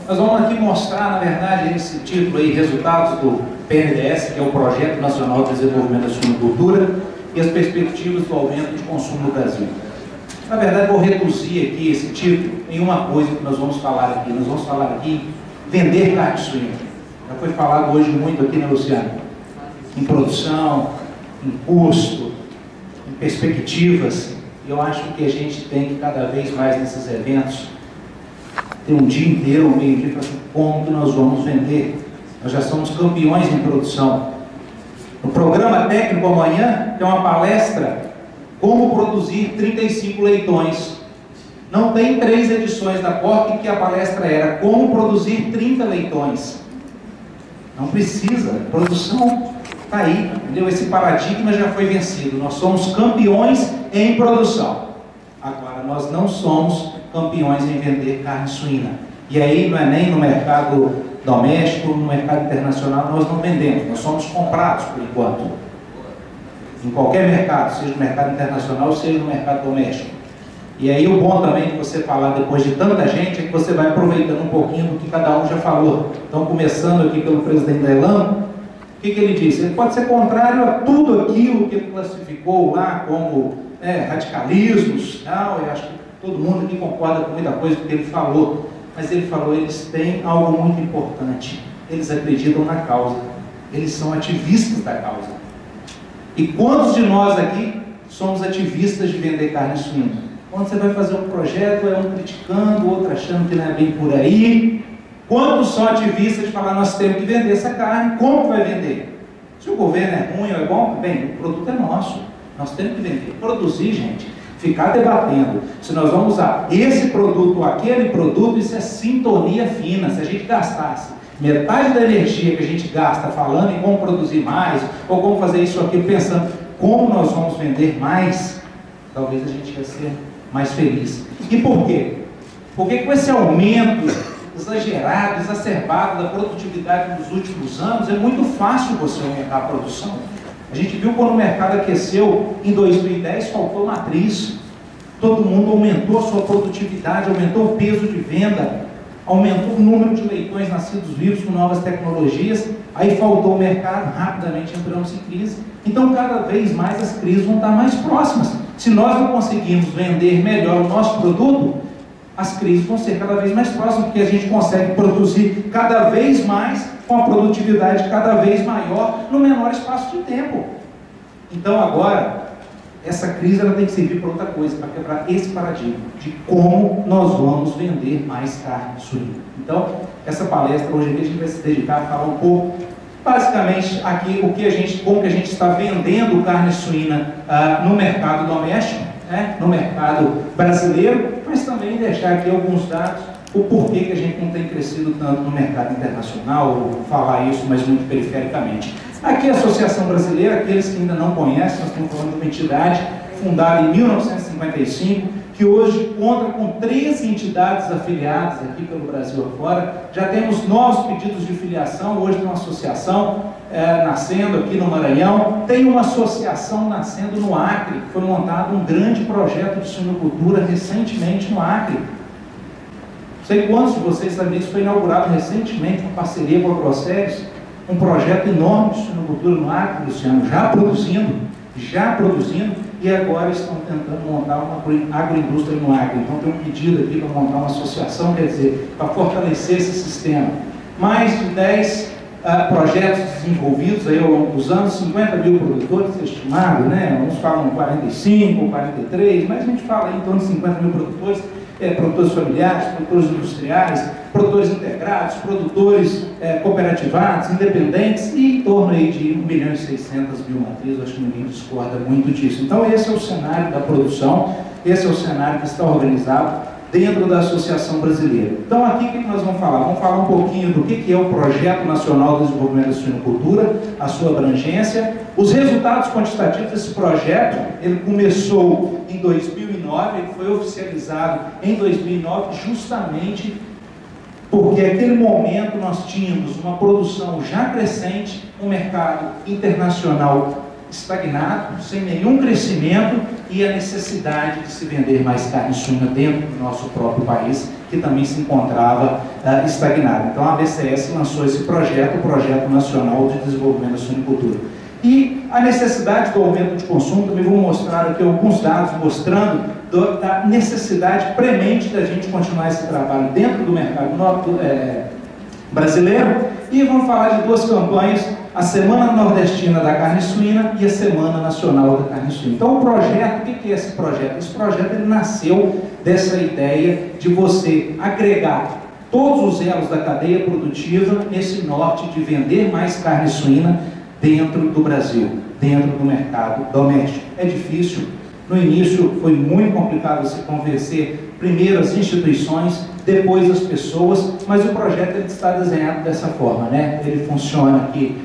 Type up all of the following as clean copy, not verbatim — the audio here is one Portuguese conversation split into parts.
nós vamos aqui mostrar, na verdade, esse título aí, resultados do PNDES, que é o Projeto Nacional de Desenvolvimento da Suinocultura, e as perspectivas do aumento de consumo no Brasil. Na verdade, vou reduzir aqui esse título em uma coisa que nós vamos falar aqui. Nós vamos falar aqui vender carne suína. Já foi falado hoje muito aqui, né, Luciano? Em produção, em custo, em perspectivas. E eu acho que a gente tem que, cada vez mais nesses eventos, ter um dia inteiro, um meio-dia, para assim, como que nós vamos vender. Nós já somos campeões em produção. No programa técnico amanhã, tem uma palestra, como produzir 35 leitões. Não tem 3 edições da POC que a palestra era como produzir 30 leitões. Não precisa, a produção está aí, entendeu? Esse paradigma já foi vencido. Nós somos campeões em produção. Agora, nós não somos campeões em vender carne suína. E aí não é nem no mercado doméstico, no mercado internacional, nós não vendemos, nós somos comprados por enquanto. Em qualquer mercado, seja no mercado internacional, seja no mercado doméstico. E aí o bom também de você falar depois de tanta gente é que você vai aproveitando um pouquinho do que cada um já falou. Então, começando aqui pelo presidente da Elam, o que ele disse? Ele pode ser contrário a tudo aquilo que ele classificou lá como radicalismos, tal. Eu acho que todo mundo aqui concorda com muita coisa que ele falou. Mas ele falou, eles têm algo muito importante. Eles acreditam na causa. Eles são ativistas da causa. E quantos de nós aqui somos ativistas de vender carne suína? Quando você vai fazer um projeto, é um criticando, outro achando que não é bem por aí. Quantos são ativistas de falar, nós temos que vender essa carne, como que vai vender? Se o governo é ruim ou é bom, bem, o produto é nosso. Nós temos que vender. Produzir, gente, ficar debatendo. Se nós vamos usar esse produto ou aquele produto, isso é sintonia fina. Se a gente gastasse metade da energia que a gente gasta falando em como produzir mais, ou como fazer isso aqui, pensando como nós vamos vender mais, talvez a gente ia ser mais feliz. E por quê? Porque com esse aumento exagerado, exacerbado da produtividade nos últimos anos, é muito fácil você aumentar a produção. A gente viu quando o mercado aqueceu em 2010, faltou matriz. Todo mundo aumentou a sua produtividade, aumentou o peso de venda, aumentou o número de leitões nascidos vivos com novas tecnologias, aí faltou o mercado, rapidamente entramos em crise. Então, cada vez mais as crises vão estar mais próximas. Se nós não conseguirmos vender melhor o nosso produto, as crises vão ser cada vez mais próximas, porque a gente consegue produzir cada vez mais, com a produtividade cada vez maior, no menor espaço de tempo. Então, agora, essa crise ela tem que servir para outra coisa, para quebrar esse paradigma de como nós vamos vender mais carne suína. Então, essa palestra hoje aqui a gente vai se dedicar a falar um pouco, basicamente, aqui como que a gente está vendendo carne suína no mercado doméstico, né, no mercado brasileiro, mas também deixar aqui alguns dados, o porquê que a gente não tem crescido tanto no mercado internacional, vou falar isso, mas muito perifericamente. Aqui a Associação Brasileira, aqueles que ainda não conhecem, nós estamos falando de uma entidade fundada em 1955, que hoje conta com 13 entidades afiliadas aqui pelo Brasil afora. Já temos novos pedidos de filiação, hoje tem uma associação nascendo aqui no Maranhão, tem uma associação nascendo no Acre, que foi montado um grande projeto de suinocultura recentemente no Acre. Não sei quantos de vocês sabem disso, foi inaugurado recentemente em parceria com a Proceres, um projeto enorme de suinocultura no Acre, Luciano, já produzindo, e agora estão tentando montar uma agroindústria no Acre. Então tem um pedido aqui para montar uma associação, quer dizer, para fortalecer esse sistema. Mais de 10 projetos desenvolvidos aí ao longo dos anos, 50 mil produtores estimados, né? Uns falam 45, 43, mas a gente fala aí em torno de 50 mil produtores, produtores familiares, produtores industriais, produtores integrados, produtores cooperativados, independentes, e em torno aí de 1.600.000 matrizes. Acho que ninguém discorda muito disso. Então esse é o cenário da produção, esse é o cenário que está organizado dentro da Associação Brasileira. Então aqui o que nós vamos falar? Vamos falar um pouquinho do que é o Projeto Nacional de Desenvolvimento da Suinocultura, a sua abrangência, os resultados quantitativos desse projeto. Ele começou em 2009, ele foi oficializado em 2009, justamente porque naquele momento nós tínhamos uma produção já crescente, um mercado internacional estagnado, sem nenhum crescimento, e a necessidade de se vender mais carne suína dentro do nosso próprio país, que também se encontrava estagnado. Então a BCS lançou esse projeto, o Projeto Nacional de Desenvolvimento da Suinocultura. E a necessidade do aumento de consumo, também vou mostrar aqui alguns dados mostrando da necessidade premente da gente continuar esse trabalho dentro do mercado brasileiro. E vamos falar de duas campanhas, a Semana Nordestina da Carne Suína e a Semana Nacional da Carne Suína. Então o projeto, o que é esse projeto? Esse projeto ele nasceu dessa ideia de você agregar todos os elos da cadeia produtiva nesse norte de vender mais carne suína dentro do Brasil, dentro do mercado doméstico. É difícil, no início foi muito complicado se convencer primeiro as instituições, depois as pessoas, mas o projeto ele está desenhado dessa forma, né? Ele funciona aqui.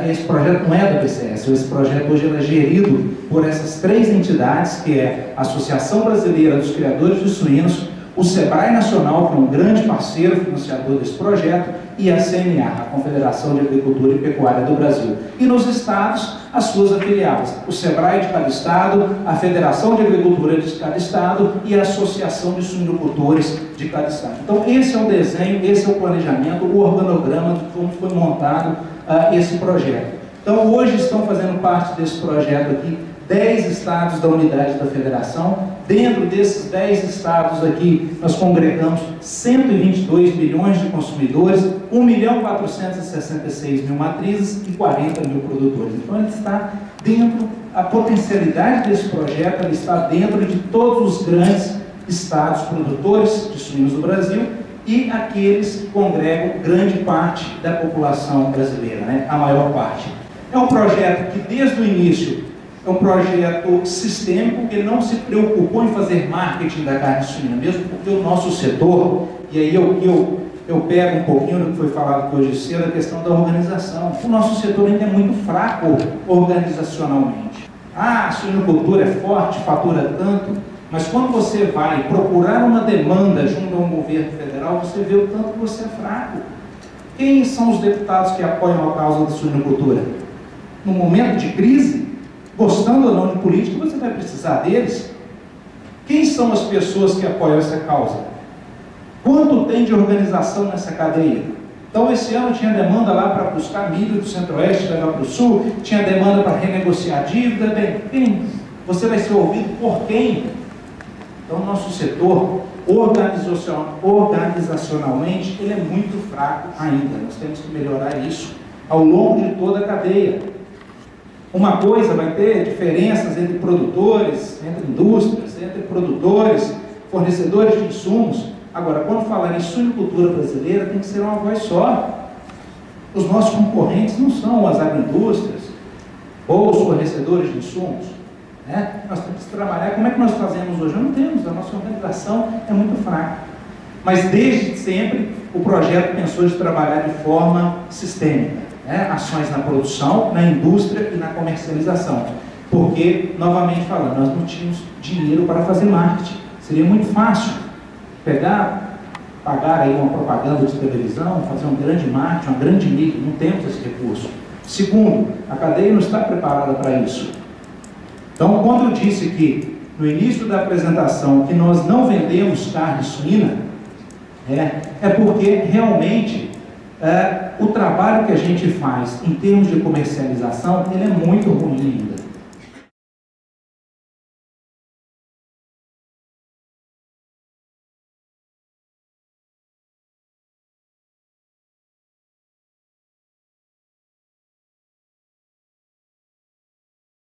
Esse projeto não é da BCS, esse projeto hoje ele é gerido por essas três entidades, que é a Associação Brasileira dos Criadores de Suínos, o SEBRAE Nacional, que é um grande parceiro financiador desse projeto, e a CNA, a Confederação de Agricultura e Pecuária do Brasil. E nos estados, as suas afiliadas, o SEBRAE de cada estado, a Federação de Agricultura de cada estado e a Associação de Suinocultores de cada estado. Então esse é o desenho, esse é o planejamento, o organograma de como foi montado esse projeto. Então hoje estão fazendo parte desse projeto aqui 10 estados da unidade da federação. Dentro desses 10 estados aqui, nós congregamos 122 milhões de consumidores, 1.466.000 matrizes e 40 mil produtores. Então ele está dentro, a potencialidade desse projeto, ele está dentro de todos os grandes estados produtores de suínos do Brasil e aqueles que congregam grande parte da população brasileira, né? A maior parte. É um projeto que desde o início é um projeto sistêmico, que não se preocupou em fazer marketing da carne suína, mesmo porque o nosso setor, e aí eu pego um pouquinho do que foi falado aqui hoje cedo, a questão da organização. O nosso setor ainda é muito fraco organizacionalmente. A suinocultura é forte, fatura tanto, mas quando você vai procurar uma demanda junto ao governo federal, você vê o tanto que você é fraco. Quem são os deputados que apoiam a causa da suinocultura? No momento de crise, gostando ou não de política, você vai precisar deles. Quem são as pessoas que apoiam essa causa? Quanto tem de organização nessa cadeia? Então esse ano tinha demanda lá para buscar milho do centro-oeste, levar para o sul, tinha demanda para renegociar dívida. Bem, quem? Você vai ser ouvido por quem? Então o nosso setor, organizacionalmente, ele é muito fraco ainda. Nós temos que melhorar isso ao longo de toda a cadeia. Uma coisa vai ter diferenças entre produtores, entre indústrias, entre produtores, fornecedores de insumos. Agora, quando falar em suinocultura brasileira, tem que ser uma voz só. Os nossos concorrentes não são as agroindústrias ou os fornecedores de insumos, né? Nós temos que trabalhar. Como é que nós fazemos hoje? Não temos, a nossa organização é muito fraca. Mas desde sempre o projeto pensou de trabalhar de forma sistêmica. Ações na produção, na indústria e na comercialização. Porque, novamente falando, nós não tínhamos dinheiro para fazer marketing. Seria muito fácil pagar aí uma propaganda de televisão, fazer um grande marketing, uma grande mídia. Não temos esse recurso. Segundo, a cadeia não está preparada para isso. Então, quando eu disse que, no início da apresentação, que nós não vendemos carne suína, é porque realmente o trabalho que a gente faz em termos de comercialização, ele é muito ruim ainda.